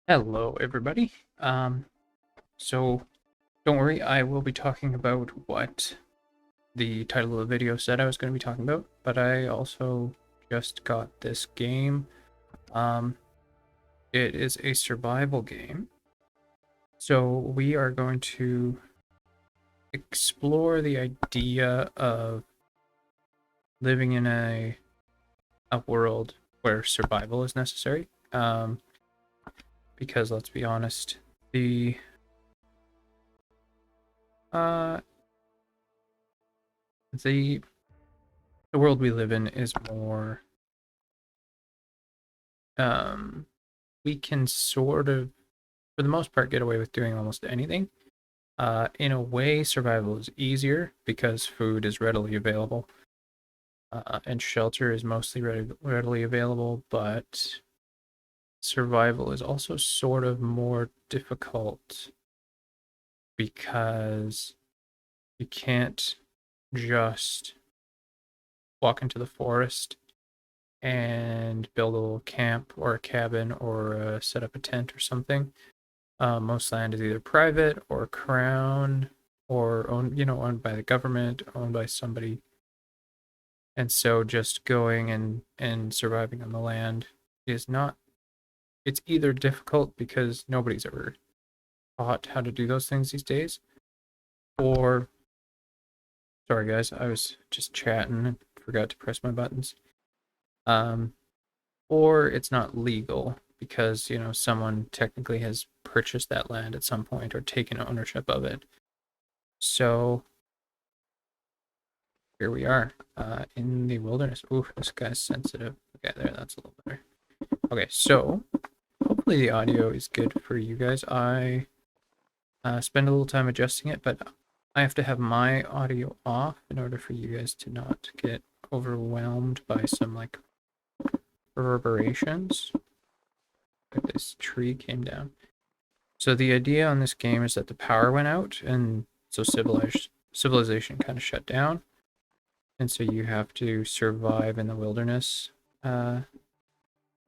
Hello, everybody. So don't worry, I will be talking about what the title of the video said I was going to be talking about, but I also just got this game. Um, it is a survival game. So we are going to explore the idea of living in a world where survival is necessary. Because let's be honest, uh the the world we live in is more um we can sort of, for the most part, get away with doing almost anything. In a way, survival is easier because food is readily available, and shelter is mostly readily available, but survival is also sort of more difficult because you can't just walk into the forest and build a little camp or a cabin or set up a tent or something. Most land is either private or crown or owned by the government, owned by somebody. And so just going and surviving on the land is not, it's either difficult because nobody's ever taught how to do those things these days, or, sorry guys, I was just chatting and forgot to press my buttons. Um, or it's not legal because, someone technically has purchased that land at some point or taken ownership of it. So here we are, in the wilderness. Ooh, this guy's sensitive. Okay, there, that's a little better. Okay, so hopefully the audio is good for you guys. I spend a little time adjusting it, but I have to have my audio off in order for you guys to not get overwhelmed by some like reverberations. Like this tree came down. So the idea on this game is that the power went out, and so civilization kind of shut down, and so you have to survive in the wilderness. It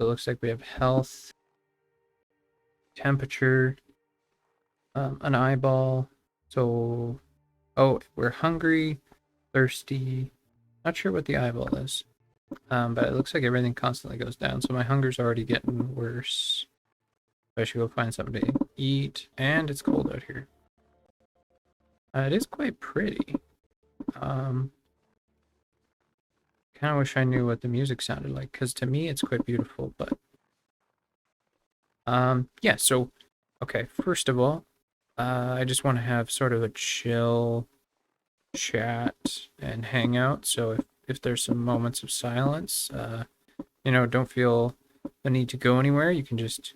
looks like we have health, temperature, an eyeball. So, oh, we're hungry, thirsty. Not sure what the eyeball is, but it looks like everything constantly goes down. So my hunger's already getting worse. I should go find something to eat, and it's cold out here. It is quite pretty. Um, kind of wish I knew what the music sounded like, because to me it's quite beautiful. But yeah. So, okay. First of all, I just want to have sort of a chill chat and hang out. So if there's some moments of silence, don't feel the need to go anywhere. You can just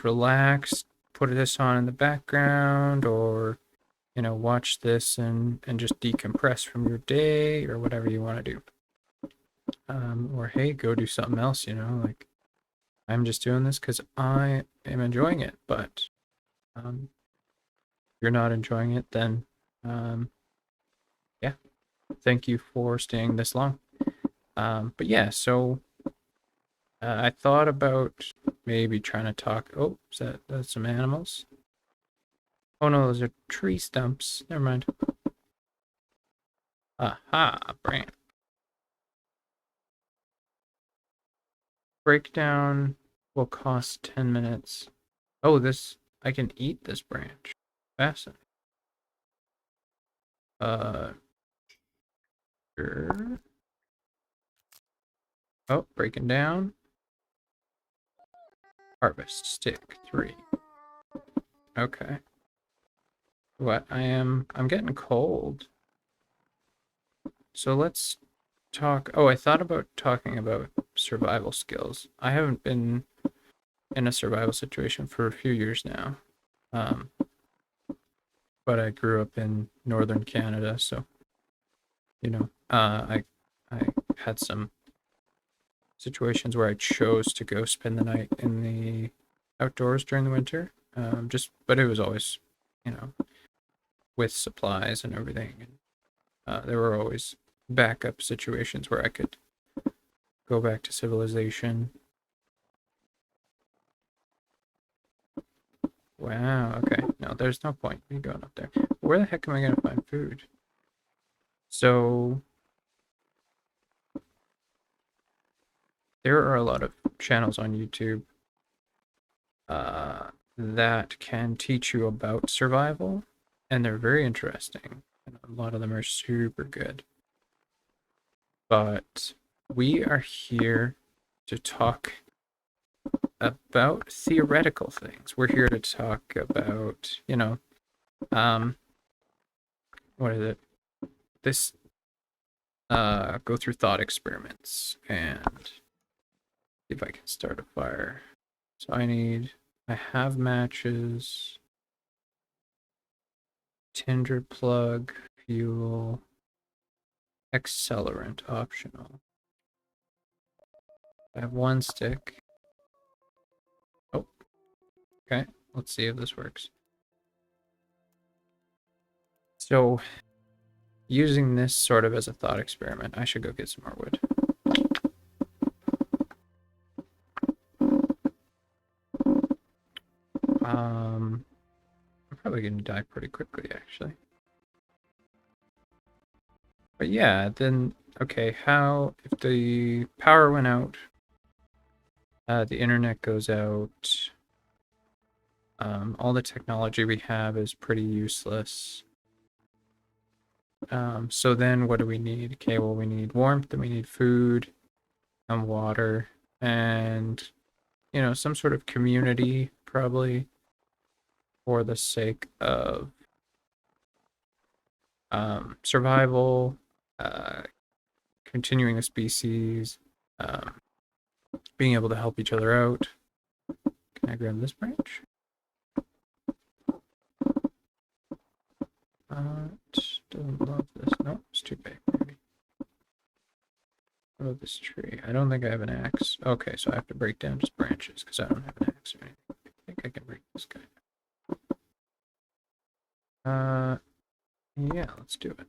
relax, put this on in the background, or watch this and just decompress from your day or whatever you want to do. Or hey, go do something else. Like I'm just doing this because I am enjoying it. But if you're not enjoying it, then yeah, thank you for staying this long. But yeah, so I thought about maybe trying to talk. Oh, that's some animals? Oh no, those are tree stumps. Never mind. Aha, branch. Breakdown will cost 10 minutes. Oh, I can eat this branch. Fascinating. Uh, sure. Oh, breaking down. Harvest stick 3. Okay. What? I'm getting cold. So let's talk. Oh, I thought about talking about survival skills. I haven't been in a survival situation for a few years now. Um, but I grew up in northern Canada, so I had some situations where I chose to go spend the night in the outdoors during the winter. But it was always, you know, with supplies and everything. And there were always backup situations where I could go back to civilization. Wow, okay. No, there's no point in going up there. Where the heck am I gonna find food? So there are a lot of channels on YouTube that can teach you about survival, and they're very interesting. And a lot of them are super good. But we are here to talk about theoretical things. We're here to talk about, um, what is it? This go through thought experiments and see if I can start a fire. So I have matches, tinder plug, fuel, accelerant optional. I have one stick. Oh, okay. Let's see if this works. So, using this sort of as a thought experiment, I should go get some more wood. I'm probably gonna die pretty quickly, actually. But yeah, then, okay, if the power went out, the internet goes out, all the technology we have is pretty useless. So then what do we need? Okay, well, we need warmth, and we need food, and water, and, some sort of community, probably, for the sake of survival, uh, continuing the species, um, being able to help each other out. Can I grab this branch? Don't love this. No, it's too big, maybe. What about this tree? I don't think I have an axe. Okay, so I have to break down just branches because I don't have an axe or anything. I think I can break this guy. Yeah, let's do it.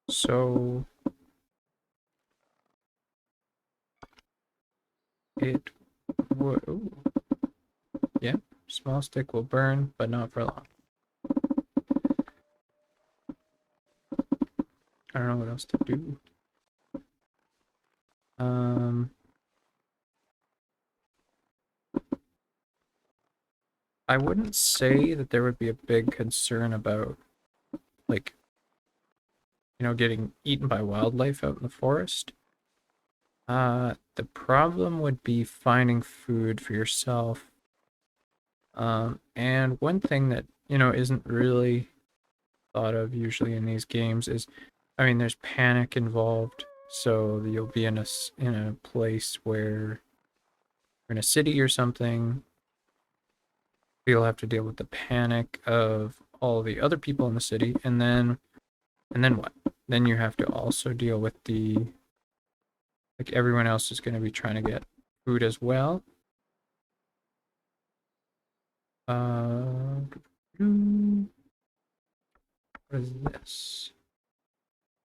So it would. Ooh, yeah, small stick will burn, but not for long. I don't know what else to do. I wouldn't say that there would be a big concern about, like, getting eaten by wildlife out in the forest. The problem would be finding food for yourself. And one thing that, isn't really thought of usually in these games is, I mean, there's panic involved. So you'll be in a place where you're in a city or something. You'll have to deal with the panic of all the other people in the city, and then what? Then you have to also deal with like everyone else is going to be trying to get food as well. What is this?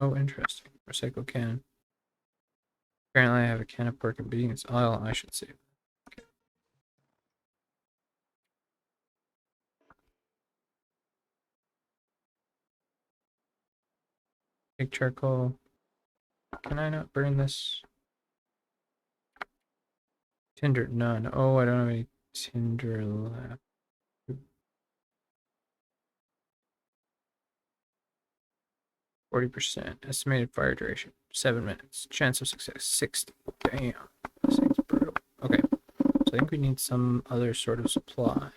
Oh, interesting. Recycle can. Apparently I have a can of pork and beans. Oh, I should save. Okay. Take charcoal. Can I not burn this? Tinder, none. Oh, I don't have any tinder left. 40%. Estimated fire duration, 7 minutes. Chance of success, 60. Damn. This thing's brutal. Okay. So I think we need some other sort of supply.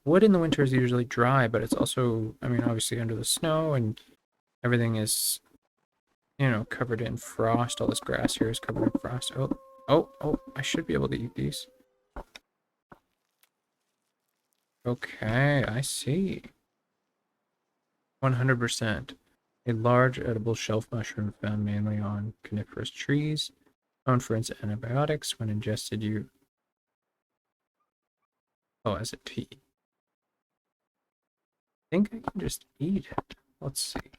Wood in the winter is usually dry, but it's also, I mean, obviously under the snow, and everything is, covered in frost. All this grass here is covered in frost. Oh, I should be able to eat these. Okay, I see. 100%. A large edible shelf mushroom found mainly on coniferous trees, known for its antibiotics. When ingested, as a tea. I think I can just eat it. Let's see.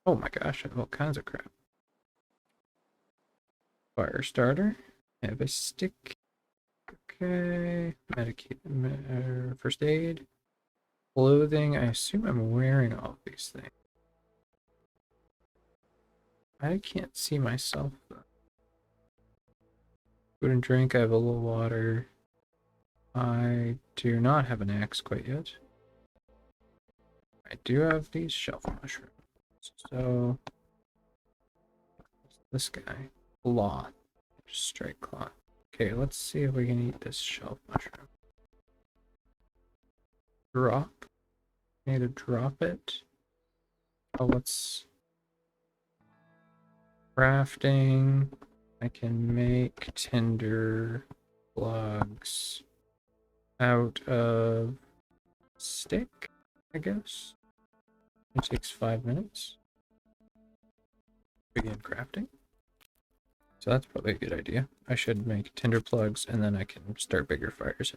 Oh my gosh, I have all kinds of crap. Fire starter. Have a stick. Okay. First aid. Clothing. I assume I'm wearing all these things. I can't see myself though. Food and drink. I have a little water. I do not have an axe quite yet. I do have these shelf mushrooms. So, this guy. Cloth. Just straight cloth. Okay, let's see if we can eat this shelf mushroom. Drop. Need to drop it. Oh, let's... Crafting. I can make tinder plugs out of stick, I guess. It takes 5 minutes. Begin crafting. So that's probably a good idea. I should make tinder plugs and then I can start bigger fires.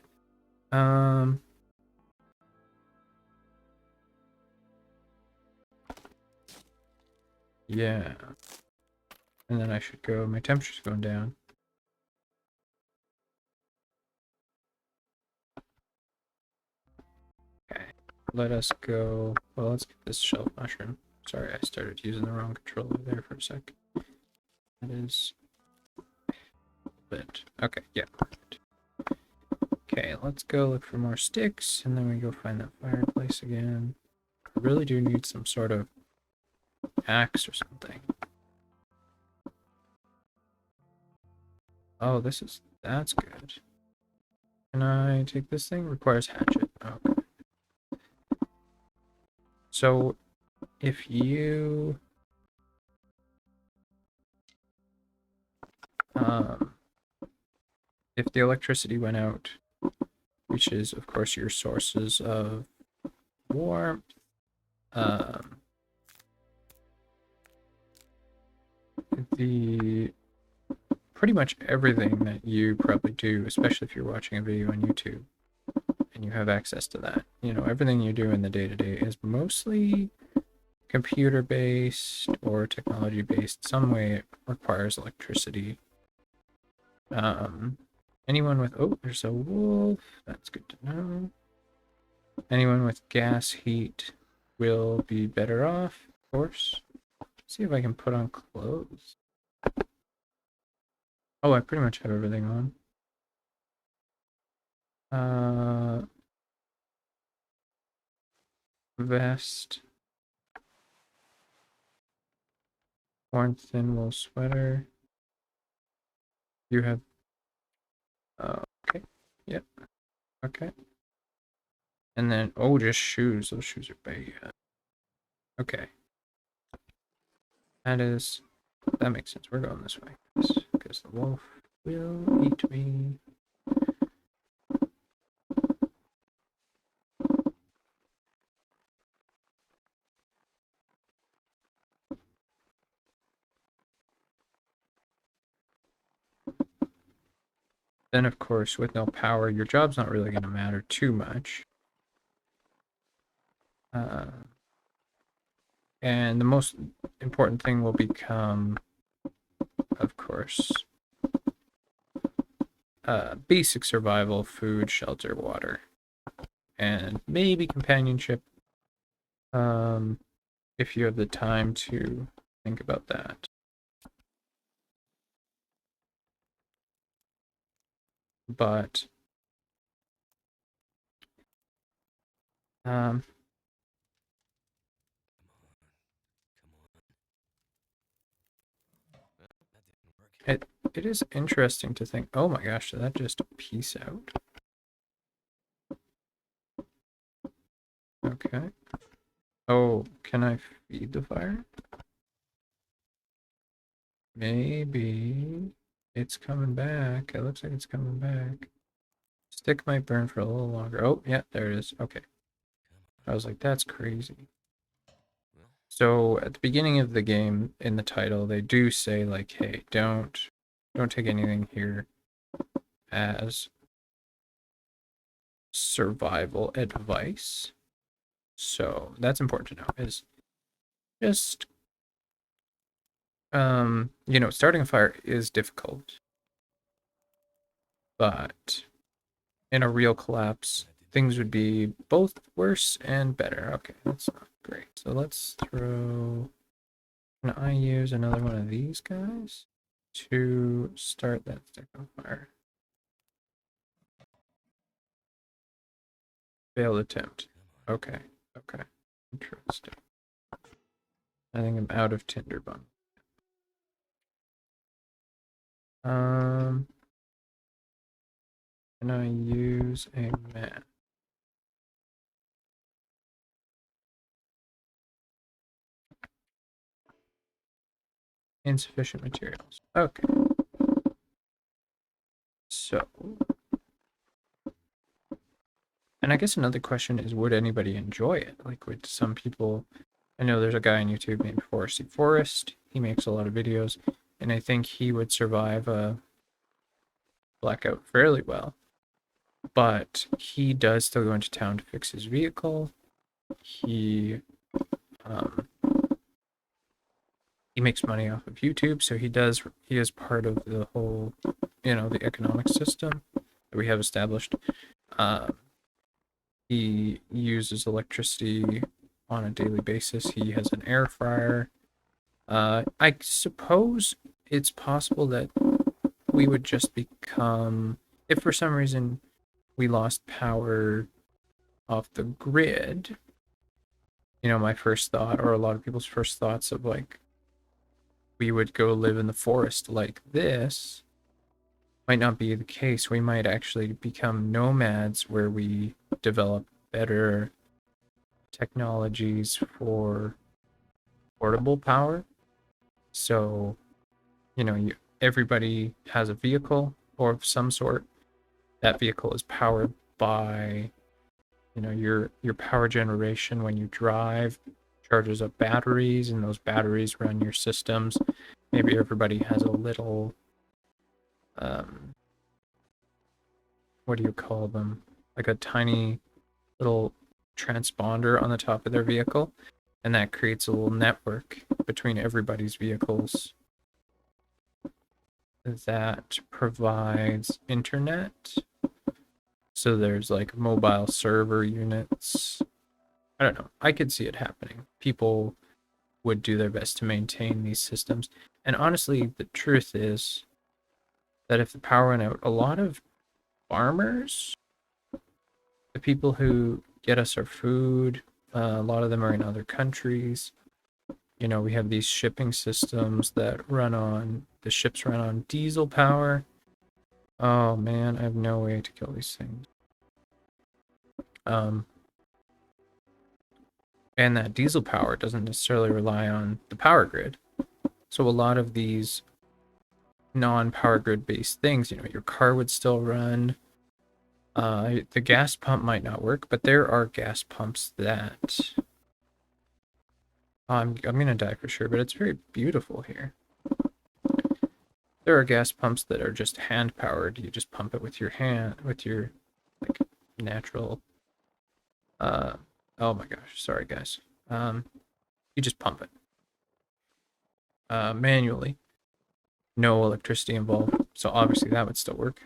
Yeah. And then I should go, my temperature's going down. Okay. Let us go, well, let's get this shelf mushroom. Sorry, I started using the wrong controller there for a sec. That is it. Okay, yeah. Okay, let's go look for more sticks, and then we go find that fireplace again. I really do need some sort of axe or something. Oh, that's good. Can I take this thing? Requires hatchet. Okay. So, if you... if the electricity went out, which is, of course, your sources of warmth, the pretty much everything that you probably do, especially if you're watching a video on YouTube and you have access to that, you know, everything you do in the day-to-day is mostly computer-based or technology-based. Some way it requires electricity. Anyone with, oh, there's a wolf, that's good to know. Anyone with gas heat will be better off, of course. Let's see if I can put on clothes. Oh, I pretty much have everything on. Vest. Worn thin wool sweater. You have, okay, yep, okay. And then, oh, just shoes. Those shoes are bad. Okay. That makes sense. We're going this way. Because the wolf will eat me. Then, of course, with no power, your job's not really going to matter too much. And the most important thing will become, of course, basic survival, food, shelter, water, and maybe companionship, if you have the time to think about that. But it is interesting to think, oh my gosh, did that just peace out? Okay. Oh, can I feed the fire? Maybe it's coming back. It looks like it's coming back. Stick might burn for a little longer. Oh, yeah, there it is. Okay. I was like, that's crazy. So at the beginning of the game, in the title, they do say like, hey, don't take anything here as survival advice. So that's important to know, is just Starting a fire is difficult, but in a real collapse, things would be both worse and better. Okay, that's not great. So let's throw. Can I use another one of these guys to start that stick on fire? Failed attempt. Okay, okay. Interesting. I think I'm out of tinder bun. Can I use a map? Insufficient materials. Okay. So, and I guess another question is, would anybody enjoy it? Like, would some people? I know there's a guy on YouTube named Foresty Forest. He makes a lot of videos, and I think he would survive a blackout fairly well. But he does still go into town to fix his vehicle. Um, he makes money off of YouTube, so he is part of the whole, the economic system that we have established. He uses electricity on a daily basis. He has an air fryer. I suppose it's possible that we would just become, if for some reason we lost power off the grid, my first thought, or a lot of people's first thoughts of like, we would go live in the forest like this, might not be the case. We might actually become nomads where we develop better technologies for portable power. So, everybody has a vehicle or of some sort. That vehicle is powered by, your power generation when you drive, charges up batteries, and those batteries run your systems. Maybe everybody has a little, what do you call them? Like a tiny little transponder on the top of their vehicle, and that creates a little network between everybody's vehicles that provides internet. So there's like mobile server units. I don't know. I could see it happening. People would do their best to maintain these systems. And honestly, the truth is that if the power went out, a lot of farmers, the people who get us our food, a lot of them are in other countries. We have these shipping systems that the ships run on diesel power. Oh man, I have no way to kill these things. And that diesel power doesn't necessarily rely on the power grid. So a lot of these non-power grid based things, your car would still run. The gas pump might not work, but there are gas pumps that I'm gonna die for sure, but it's very beautiful here. There are gas pumps that are just hand powered. You just pump it with your hand, with your like natural. Oh my gosh, sorry guys. You just pump it manually, no electricity involved. So obviously that would still work.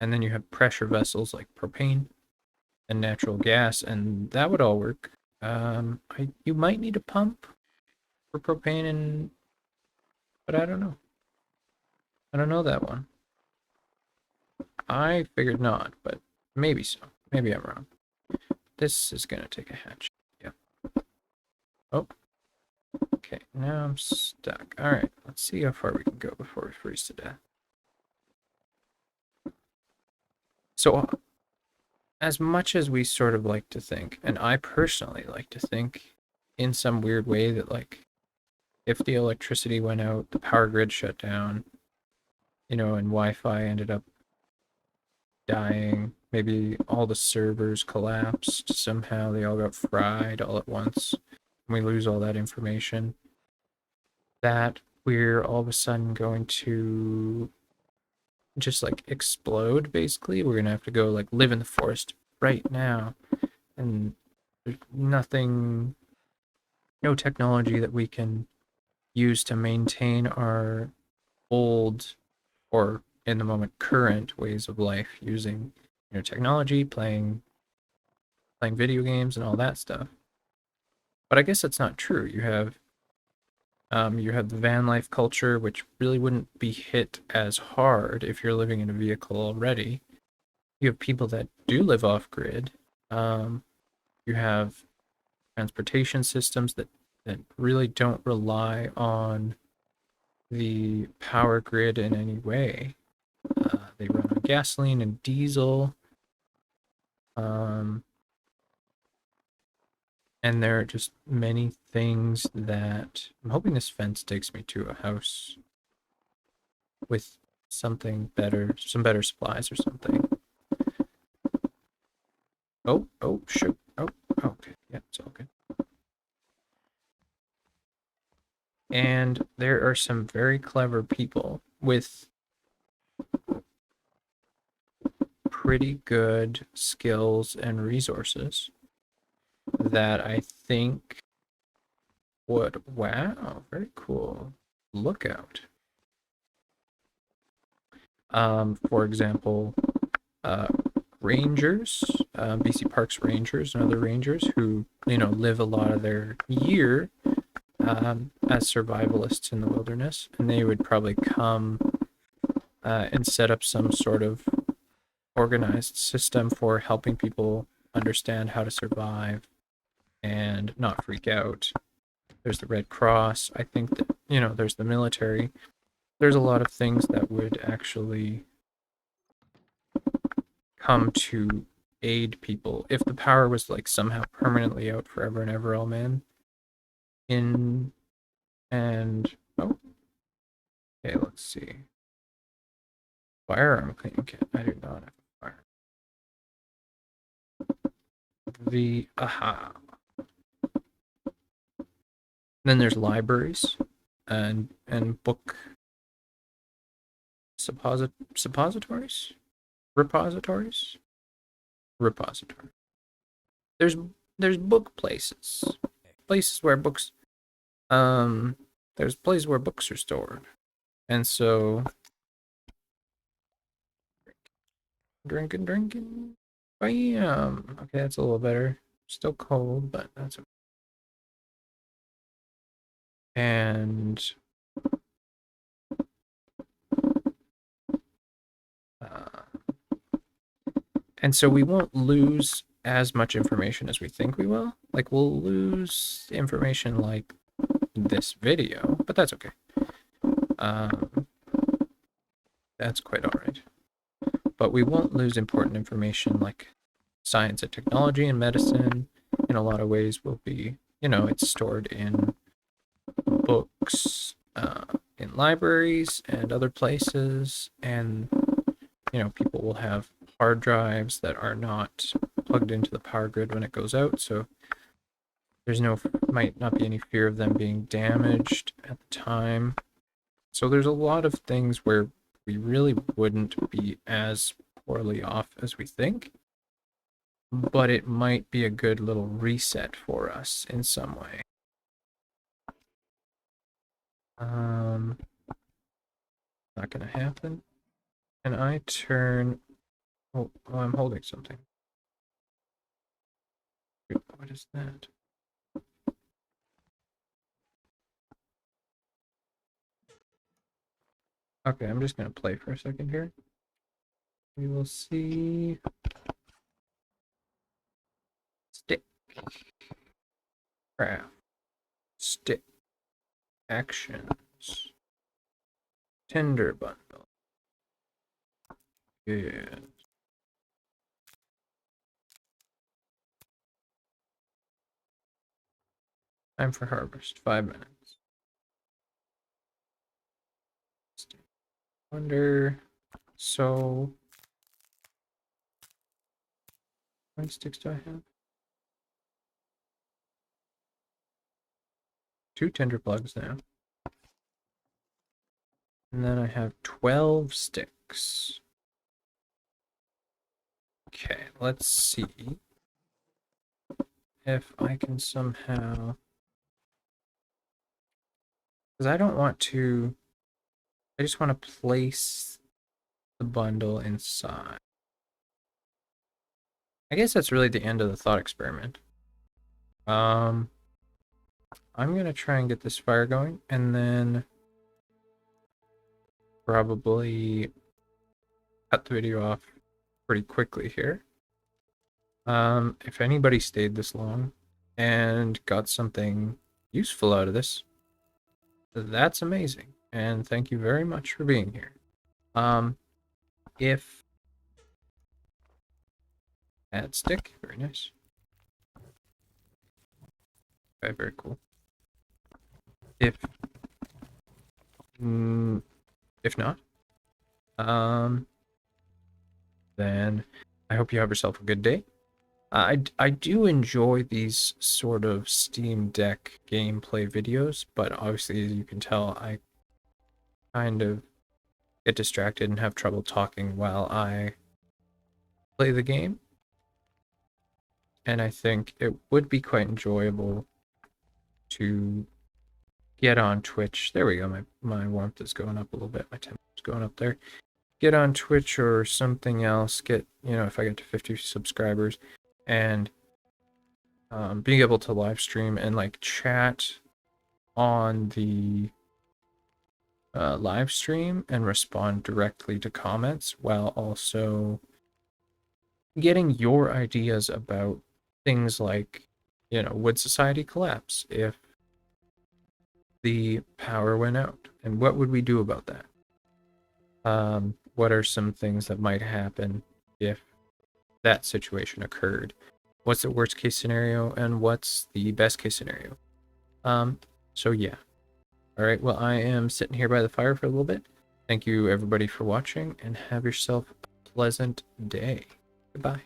And then you have pressure vessels like propane and natural gas, and that would all work. You might need a pump for propane, but I don't know. I don't know that one. I figured not, but maybe so. Maybe I'm wrong. This is gonna take a hatch. Yeah. Oh. Okay, now I'm stuck. Alright, let's see how far we can go before we freeze to death. So, as much as we sort of like to think, and I personally like to think in some weird way that, like, if the electricity went out, the power grid shut down, and Wi-Fi ended up dying, maybe all the servers collapsed somehow, they all got fried all at once, and we lose all that information, that we're all of a sudden going to just like explode, basically. We're gonna have to go like live in the forest right now, and there's no technology that we can use to maintain our old, or in the moment current, ways of life, using technology, playing video games and all that stuff. But I guess that's not true. You have the van life culture, which really wouldn't be hit as hard if you're living in a vehicle already. You have people that do live off grid. You have transportation systems that really don't rely on the power grid in any way. They run on gasoline and diesel. And there are just many things that I'm hoping this fence takes me to a house with something better, some better supplies or something. Oh, shoot. Oh, okay. Yeah, it's all good. And there are some very clever people with pretty good skills and resources that I think would, wow, very cool. Lookout. For example, uh, rangers, BC Parks rangers and other rangers who, live a lot of their year as survivalists in the wilderness, and they would probably come and set up some sort of organized system for helping people understand how to survive and not freak out. There's the Red Cross. I think that, there's the military. There's a lot of things that would actually come to aid people if the power was like somehow permanently out forever and ever, all man. In and oh, okay, let's see. Firearm cleaning kit. I do not have a fire. The aha. Then there's libraries and book suppositories, repositories, repository. There's there's book places, places where books there's places where books are stored, and so drinking. Bam. Okay, that's a little better. Still cold, but that's okay. And uh, and so we won't lose as much information as we think we will. Like, we'll lose information like this video, but that's okay. Um, that's quite all right. But we won't lose important information like science and technology and medicine. In a lot of ways, will be, it's stored in books, in libraries and other places, and people will have hard drives that are not plugged into the power grid when it goes out, so might not be any fear of them being damaged at the time. So there's a lot of things where we really wouldn't be as poorly off as we think, but it might be a good little reset for us in some way. Not gonna happen. Can I turn? Oh, I'm holding something. What is that? Okay, I'm just gonna play for a second here. We will see. Stick. Craft. Stick. Actions. Tinder bundle. Yeah. Time for harvest. 5 minutes. Stick. Wonder. So. How many sticks do I have? 2 tinder plugs now. And then I have 12 sticks. Okay, let's see if I can somehow Because I don't want to, I just want to place the bundle inside. I guess that's really the end of the thought experiment. I'm gonna try and get this fire going, and then probably cut the video off pretty quickly here. If anybody stayed this long and got something useful out of this, that's amazing. And thank you very much for being here. If add stick, very nice. Okay, very cool. If not, then I hope you have yourself a good day. I do enjoy these sort of Steam Deck gameplay videos, but obviously, as you can tell, I kind of get distracted and have trouble talking while I play the game. And I think it would be quite enjoyable to get on Twitch. There we go. My warmth is going up a little bit. My temperature is going up there. Get on Twitch or something else. Get, if I get to 50 subscribers, and being able to live stream and like chat on the live stream and respond directly to comments, while also getting your ideas about things like, would society collapse if the power went out, and what would we do about that? What are some things that might happen if that situation occurred? What's the worst case scenario, and what's the best case scenario? So yeah. All right, well, I am sitting here by the fire for a little bit. Thank you, everybody, for watching, and have yourself a pleasant day. Goodbye.